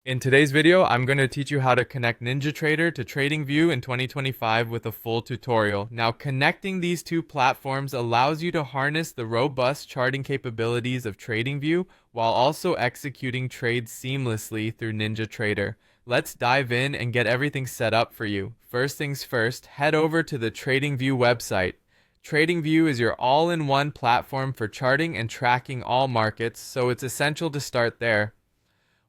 In today's video, I'm going to teach you how to connect Ninjatrader to TradingView in 2025 with a full tutorial. Now, connecting these two platforms allows you to harness the robust charting capabilities of TradingView while also executing trades seamlessly through Ninjatrader. Let's dive in and get everything set up for you. First things first, head over to the TradingView website. TradingView is your all-in-one platform for charting and tracking all markets, so it's essential to start there.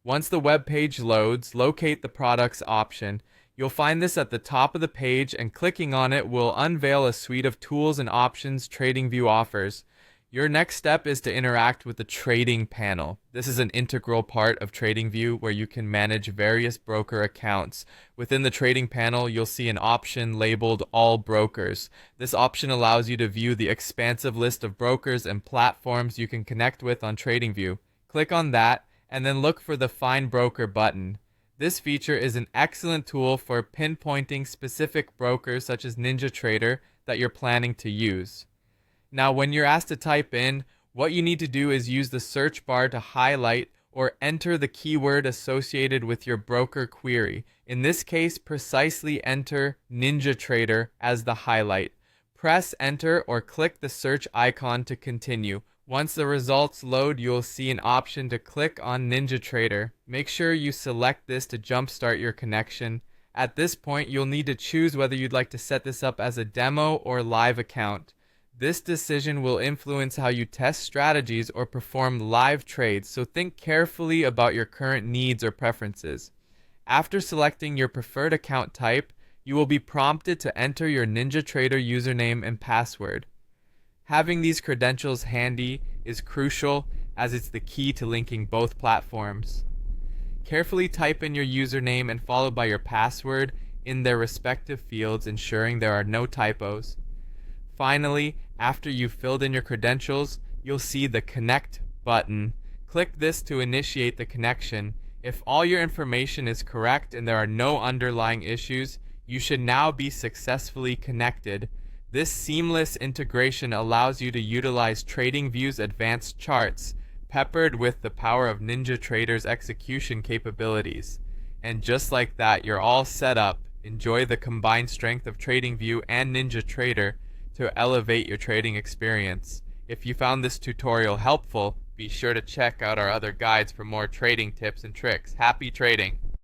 Once the web page loads, locate the products option. You'll find this at the top of the page, and clicking on it will unveil a suite of tools and options TradingView offers. Your next step is to interact with the trading panel. This is an integral part of TradingView where you can manage various broker accounts. Within the trading panel, you'll see an option labeled All Brokers. This option allows you to view the expansive list of brokers and platforms you can connect with on TradingView. Click on that and then look for the Find Broker button. This feature is an excellent tool for pinpointing specific brokers such as Ninjatrader that you're planning to use. Now, when you're asked to type in, what you need to do is use the search bar to highlight or enter the keyword associated with your broker query. In this case, precisely enter Ninjatrader as the highlight. Press enter or click the search icon to continue. Once the results load, you'll see an option to click on Ninjatrader. Make sure you select this to jumpstart your connection. At this point, you'll need to choose whether you'd like to set this up as a demo or live account. This decision will influence how you test strategies or perform live trades, so think carefully about your current needs or preferences. After selecting your preferred account type, you will be prompted to enter your Ninjatrader username and password. Having these credentials handy is crucial as it's the key to linking both platforms. Carefully type in your username and followed by your password in their respective fields, ensuring there are no typos. Finally, after you've filled in your credentials, you'll see the Connect button. Click this to initiate the connection. If all your information is correct and there are no underlying issues, you should now be successfully connected. This seamless integration allows you to utilize TradingView's advanced charts, peppered with the power of Ninjatrader's execution capabilities. And just like that, you're all set up. Enjoy the combined strength of TradingView and Ninjatrader to elevate your trading experience. If you found this tutorial helpful, be sure to check out our other guides for more trading tips and tricks. Happy trading!